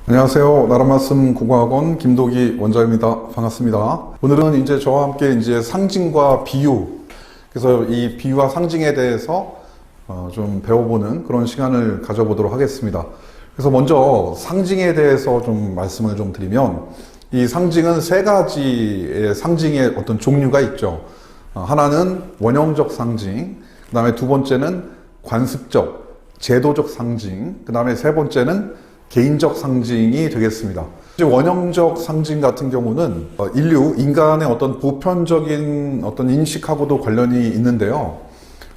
안녕하세요. 나라말씀 국어학원 김도기 원장입니다. 반갑습니다. 오늘은 이제 저와 함께 이제 상징과 비유, 그래서 이 비유와 상징에 대해서 좀 배워보는 그런 시간을 가져보도록 하겠습니다. 그래서 먼저 상징에 대해서 좀 말씀을 좀 드리면, 이 상징은 세 가지의 상징의 어떤 종류가 있죠. 하나는 원형적 상징, 그 다음에 두 번째는 관습적, 제도적 상징, 그 다음에 세 번째는 개인적 상징이 되겠습니다. 원형적 상징 같은 경우는 인간의 어떤 보편적인 어떤 인식하고도 관련이 있는데요.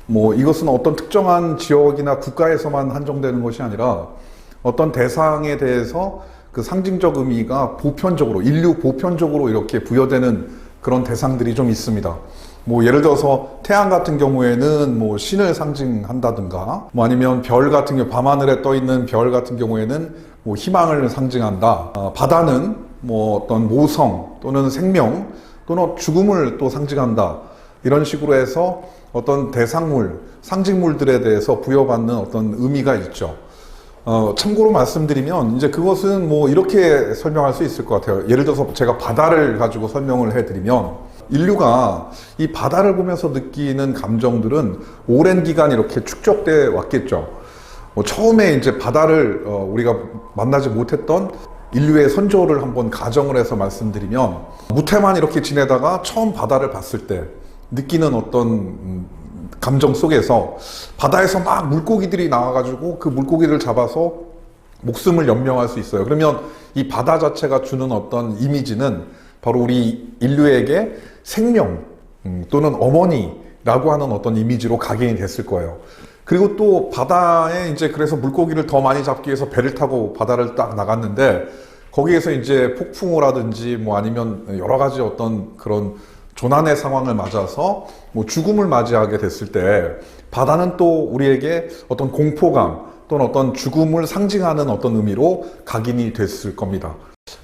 이것은 어떤 특정한 지역이나 국가에서만 한정되는 것이 아니라 어떤 대상에 대해서 그 상징적 의미가 보편적으로, 인류 보편적으로 이렇게 부여되는 그런 대상들이 좀 있습니다. 예를 들어서 태양 같은 경우에는 신을 상징한다든가, 아니면 별 같은 경우, 밤하늘에 떠 있는 별 같은 경우에는 희망을 상징한다. 바다는 어떤 모성 또는 생명 또는 죽음을 또 상징한다. 이런 식으로 해서 어떤 대상물, 상징물들에 대해서 부여받는 어떤 의미가 있죠. 참고로 말씀드리면 이제 그것은 이렇게 설명할 수 있을 것 같아요. 예를 들어서 제가 바다를 가지고 설명을 해드리면, 인류가 이 바다를 보면서 느끼는 감정들은 오랜 기간 이렇게 축적돼 왔겠죠. 처음에 이제 바다를 우리가 만나지 못했던 인류의 선조를 한번 가정을 해서 말씀드리면, 무태만 이렇게 지내다가 처음 바다를 봤을 때 느끼는 어떤 감정 속에서 바다에서 막 물고기들이 나와가지고 그 물고기를 잡아서 목숨을 연명할 수 있어요. 그러면 이 바다 자체가 주는 어떤 이미지는 바로 우리 인류에게 생명 또는 어머니라고 하는 어떤 이미지로 각인이 됐을 거예요. 그리고 또 바다에 이제 그래서 물고기를 더 많이 잡기 위해서 배를 타고 바다를 딱 나갔는데, 거기에서 이제 폭풍우라든지 아니면 여러 가지 어떤 그런 조난의 상황을 맞아서 죽음을 맞이하게 됐을 때, 바다는 또 우리에게 어떤 공포감 또는 어떤 죽음을 상징하는 어떤 의미로 각인이 됐을 겁니다.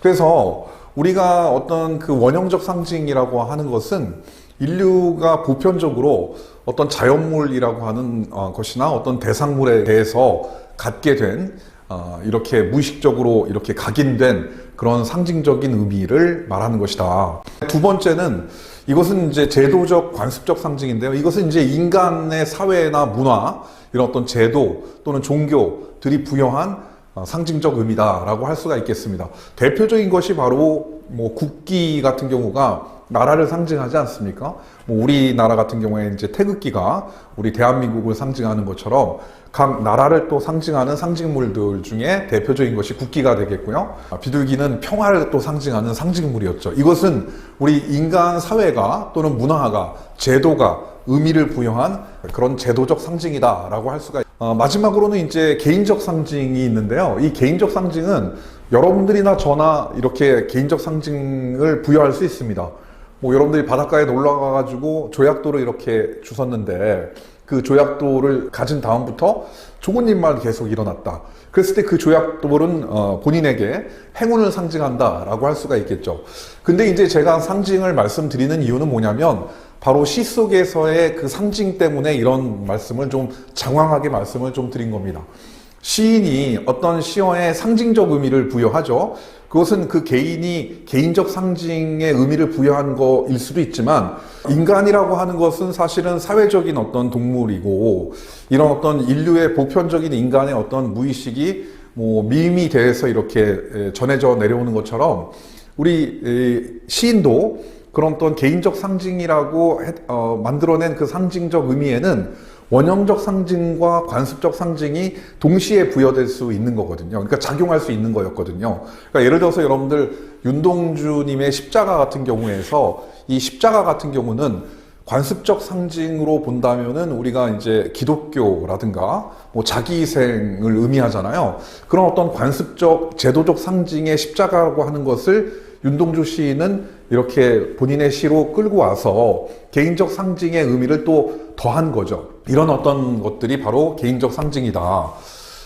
그래서 우리가 어떤 그 원형적 상징이라고 하는 것은 인류가 보편적으로 어떤 자연물이라고 하는 것이나 어떤 대상물에 대해서 갖게 된 이렇게 무의식적으로 이렇게 각인된 그런 상징적인 의미를 말하는 것이다. 두 번째는 이것은 이제 제도적 관습적 상징인데요. 이것은 이제 인간의 사회나 문화, 이런 어떤 제도 또는 종교들이 부여한 상징적 의미다라고 할 수가 있겠습니다. 대표적인 것이 바로 국기 같은 경우가 나라를 상징하지 않습니까? 우리나라 같은 경우에 이제 태극기가 우리 대한민국을 상징하는 것처럼 각 나라를 또 상징하는 상징물들 중에 대표적인 것이 국기가 되겠고요. 비둘기는 평화를 또 상징하는 상징물이었죠. 이것은 우리 인간 사회가 또는 문화가, 제도가 의미를 부여한 그런 제도적 상징이다라고 할 수가 있습니다. 마지막으로는 이제 개인적 상징이 있는데요. 이 개인적 상징은 여러분들이나 저나 이렇게 개인적 상징을 부여할 수 있습니다. 여러분들이 바닷가에 놀러 가가지고 조약돌을 이렇게 주웠는데, 그 조약돌을 가진 다음부터 좋은 일만 계속 일어났다. 그랬을 때 그 조약돌은 본인에게 행운을 상징한다라고 할 수가 있겠죠. 근데 이제 제가 상징을 말씀드리는 이유는 뭐냐면, 바로 시 속에서의 그 상징 때문에 이런 말씀을 좀 장황하게 말씀을 좀 드린 겁니다. 시인이 어떤 시어에 상징적 의미를 부여하죠. 그것은 그 개인이 개인적 상징의 의미를 부여한 거일 수도 있지만, 인간이라고 하는 것은 사실은 사회적인 어떤 동물이고, 이런 어떤 인류의 보편적인 인간의 어떤 무의식이 미음이 돼서 이렇게 전해져 내려오는 것처럼, 우리 시인도 그런 어떤 개인적 상징이라고 만들어낸 그 상징적 의미에는 원형적 상징과 관습적 상징이 동시에 부여될 수 있는 거거든요. 그러니까 작용할 수 있는 거였거든요. 그러니까 예를 들어서 여러분들 윤동주님의 십자가 같은 경우에서, 이 십자가 같은 경우는 관습적 상징으로 본다면은 우리가 이제 기독교라든가 자기희생을 의미하잖아요. 그런 어떤 관습적, 제도적 상징의 십자가라고 하는 것을 윤동주 시인은 이렇게 본인의 시로 끌고 와서 개인적 상징의 의미를 또 더한 거죠. 이런 어떤 것들이 바로 개인적 상징이다.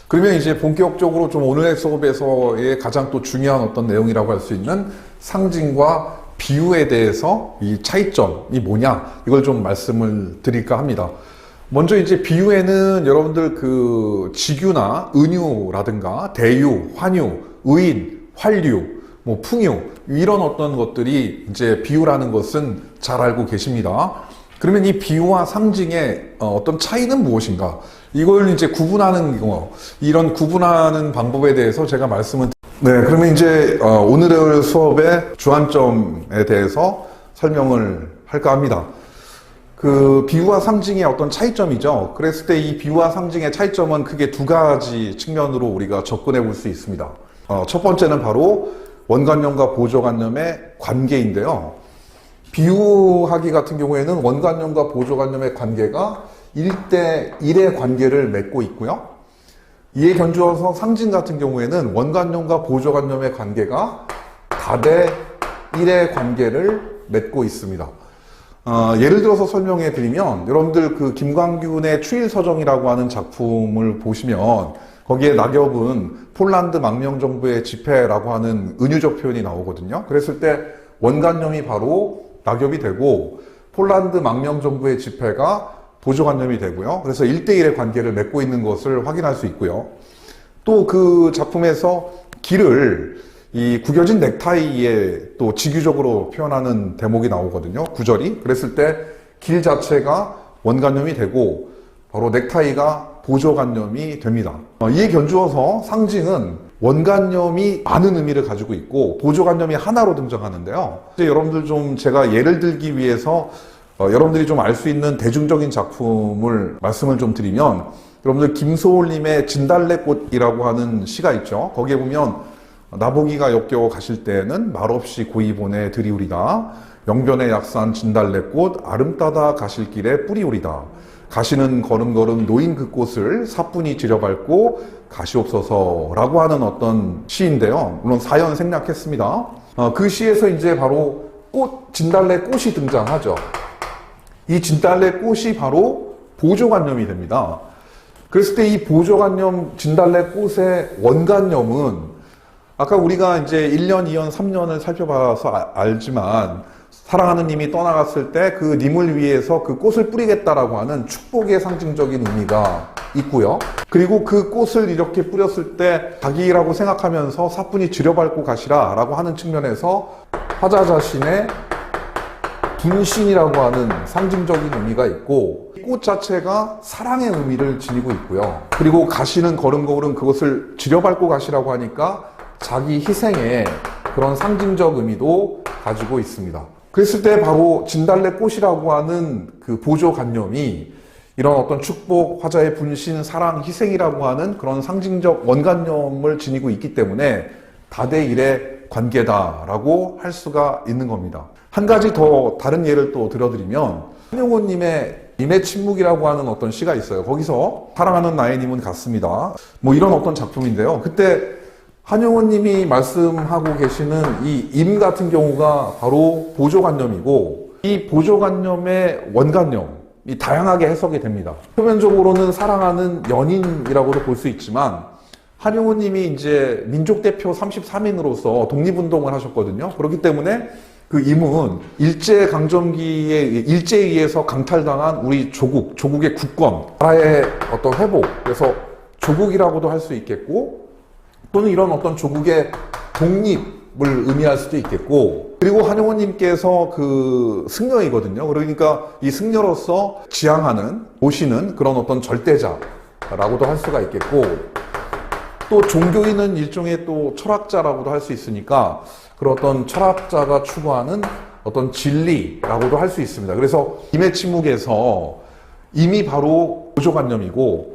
그러면 이제 본격적으로 좀 오늘의 수업에서의 가장 또 중요한 어떤 내용이라고 할 수 있는 상징과 비유에 대해서 이 차이점이 뭐냐, 이걸 좀 말씀을 드릴까 합니다. 먼저 이제 비유에는 여러분들 그 직유나 은유라든가 대유, 환유, 의인, 환류, 뭐 풍요 이런 어떤 것들이 이제 비유라는 것은 잘 알고 계십니다. 그러면 이 비유와 상징의 어떤 차이는 무엇인가? 이걸 이제 구분하는 거, 이런 구분하는 방법에 대해서 제가 말씀을 네, 그러면 이제 오늘의 수업의 주안점에 대해서 설명을 할까 합니다. 그 비유와 상징의 어떤 차이점이죠. 그랬을 때 이 비유와 상징의 차이점은 크게 두 가지 측면으로 우리가 접근해 볼 수 있습니다. 첫 번째는 바로 원관념과 보조관념의 관계인데요. 비유하기 같은 경우에는 원관념과 보조관념의 관계가 1대1의 관계를 맺고 있고요. 이에 견주어서 상징 같은 경우에는 원관념과 보조관념의 관계가 다대1의 관계를 맺고 있습니다. 예를 들어서 설명해 드리면 여러분들 그 김광균의 추일서정이라고 하는 작품을 보시면 거기에 낙엽은 폴란드 망명정부의 집회라고 하는 은유적 표현이 나오거든요. 그랬을 때 원관념이 바로 낙엽이 되고 폴란드 망명정부의 집회가 보조관념이 되고요. 그래서 1대1의 관계를 맺고 있는 것을 확인할 수 있고요. 또 그 작품에서 길을 이 구겨진 넥타이에 또 직유적으로 표현하는 대목이 나오거든요. 구절이. 그랬을 때 길 자체가 원관념이 되고 바로 넥타이가 보조관념이 됩니다. 이에 견주어서 상징은 원관념이 많은 의미를 가지고 있고 보조관념이 하나로 등장하는데요. 이제 여러분들 좀 제가 예를 들기 위해서 여러분들이 좀 알 수 있는 대중적인 작품을 말씀을 좀 드리면 여러분들 김소월님의 진달래꽃이라고 하는 시가 있죠. 거기에 보면 나보기가 역겨워 가실 때에는 말없이 고이 보내 드리우리다. 영변의 약산 진달래꽃 아름따다 가실 길에 뿌리우리다. 가시는 걸음걸음 노인 그 꽃을 사뿐히 지려밟고 가시옵소서라고 하는 어떤 시인데요. 물론 사연 생략했습니다. 그 시에서 이제 바로 진달래꽃이 등장하죠. 이 진달래꽃이 바로 보조관념이 됩니다. 그랬을 때 이 보조관념 진달래꽃의 원관념은 아까 우리가 이제 1년, 2년, 3년을 살펴봐서 알지만 사랑하는 님이 떠나갔을 때 그 님을 위해서 그 꽃을 뿌리겠다라고 하는 축복의 상징적인 의미가 있고요. 그리고 그 꽃을 이렇게 뿌렸을 때 자기라고 생각하면서 사뿐히 지려밟고 가시라 라고 하는 측면에서 화자 자신의 분신이라고 하는 상징적인 의미가 있고 꽃 자체가 사랑의 의미를 지니고 있고요. 그리고 가시는 걸음걸음 그것을 지려밟고 가시라고 하니까 자기 희생의 그런 상징적 의미도 가지고 있습니다. 그랬을 때 바로 진달래꽃이라고 하는 그 보조관념이 이런 어떤 축복, 화자의 분신, 사랑, 희생이라고 하는 그런 상징적 원관념을 지니고 있기 때문에 다대일의 관계다라고 할 수가 있는 겁니다. 한 가지 더 다른 예를 또 들어드리면 한용호님의 님의 침묵이라고 하는 어떤 시가 있어요. 거기서 사랑하는 나의 님은 같습니다. 뭐 이런 어떤 작품인데요. 그때 한용호님이 말씀하고 계시는 이 임 같은 경우가 바로 보조관념이고 이 보조관념의 원관념이 다양하게 해석이 됩니다. 표면적으로는 사랑하는 연인이라고도 볼 수 있지만 한용호님이 이제 민족대표 33인으로서 독립운동을 하셨거든요. 그렇기 때문에 그 임은 일제강점기에 일제에 의해서 강탈당한 우리 조국의 국권, 나라의 어떤 회복, 그래서 조국이라고도 할 수 있겠고 또는 이런 어떤 조국의 독립을 의미할 수도 있겠고 그리고 한용호님께서 그 승려이거든요. 그러니까 이 승려로서 지향하는, 모시는 그런 어떤 절대자라고도 할 수가 있겠고 또 종교인은 일종의 또 철학자라고도 할 수 있으니까 그런 어떤 철학자가 추구하는 어떤 진리라고도 할 수 있습니다. 그래서 임의 침묵에서 임이 바로 보조관념이고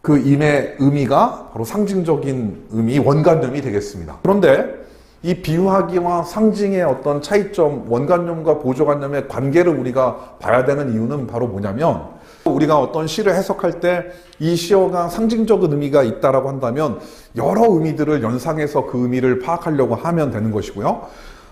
그 임의 의미가 바로 상징적인 의미, 원관념이 되겠습니다. 그런데 이 비유하기와 상징의 어떤 차이점, 원관념과 보조관념의 관계를 우리가 봐야 되는 이유는 바로 뭐냐면 우리가 어떤 시를 해석할 때 이 시어가 상징적인 의미가 있다라고 한다면 여러 의미들을 연상해서 그 의미를 파악하려고 하면 되는 것이고요.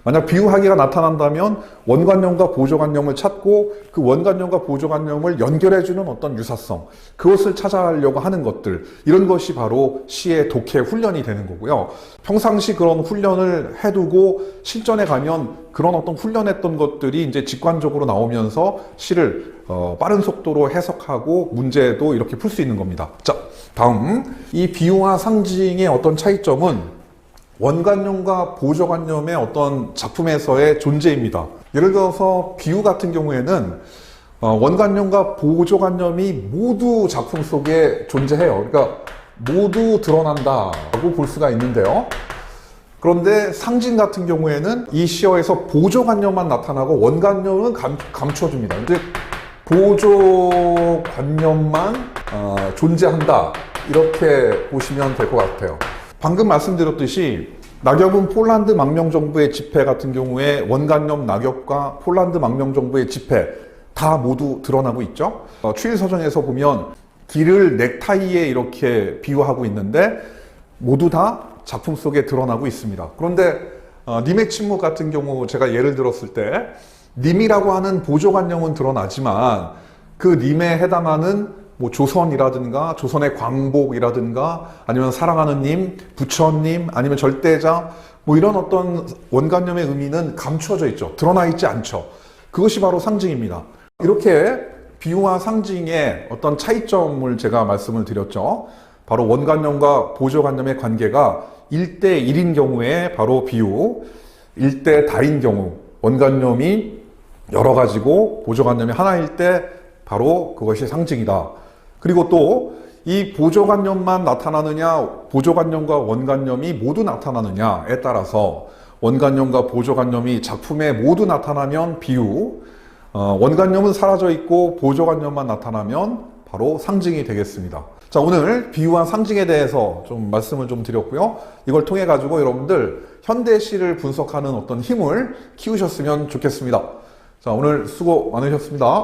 만약 비유하기가 나타난다면 원관념과 보조관념을 찾고 그 원관념과 보조관념을 연결해주는 어떤 유사성, 그것을 찾아가려고 하는 것들, 이런 것이 바로 시의 독해 훈련이 되는 거고요. 평상시 그런 훈련을 해두고 실전에 가면 그런 어떤 훈련했던 것들이 이제 직관적으로 나오면서 시를 빠른 속도로 해석하고 문제도 이렇게 풀 수 있는 겁니다. 자, 다음 이 비유와 상징의 어떤 차이점은 원관념과 보조관념의 어떤 작품에서의 존재입니다. 예를 들어서 비유 같은 경우에는 원관념과 보조관념이 모두 작품 속에 존재해요. 그러니까 모두 드러난다고 볼 수가 있는데요. 그런데 상징 같은 경우에는 이 시어에서 보조관념만 나타나고 원관념은 감춰줍니다. 즉 보조관념만 존재한다, 이렇게 보시면 될 것 같아요. 방금 말씀드렸듯이 낙엽은 폴란드 망명정부의 지폐 같은 경우에 원관념 낙엽과 폴란드 망명정부의 지폐 다 모두 드러나고 있죠. 추일서정에서 보면 길을 넥타이에 이렇게 비유하고 있는데 모두 다 작품 속에 드러나고 있습니다. 그런데 님의 침묵 같은 경우 제가 예를 들었을 때 님이라고 하는 보조관념은 드러나지만 그 님에 해당하는 뭐 조선이라든가 조선의 광복이라든가 아니면 사랑하는 님, 부처님, 아니면 절대자, 뭐 이런 어떤 원관념의 의미는 감춰져 있죠. 드러나 있지 않죠. 그것이 바로 상징입니다. 이렇게 비유와 상징의 어떤 차이점을 제가 말씀을 드렸죠. 바로 원관념과 보조관념의 관계가 1대1인 경우에 바로 비유, 1대 다인 경우 원관념이 여러 가지고 보조관념이 하나일 때 바로 그것이 상징이다. 그리고 또 이 보조관념만 나타나느냐, 보조관념과 원관념이 모두 나타나느냐에 따라서 원관념과 보조관념이 작품에 모두 나타나면 비유, 원관념은 사라져 있고 보조관념만 나타나면 바로 상징이 되겠습니다. 자, 오늘 비유와 상징에 대해서 좀 말씀을 좀 드렸고요. 이걸 통해 가지고 여러분들 현대시를 분석하는 어떤 힘을 키우셨으면 좋겠습니다. 자, 오늘 수고 많으셨습니다.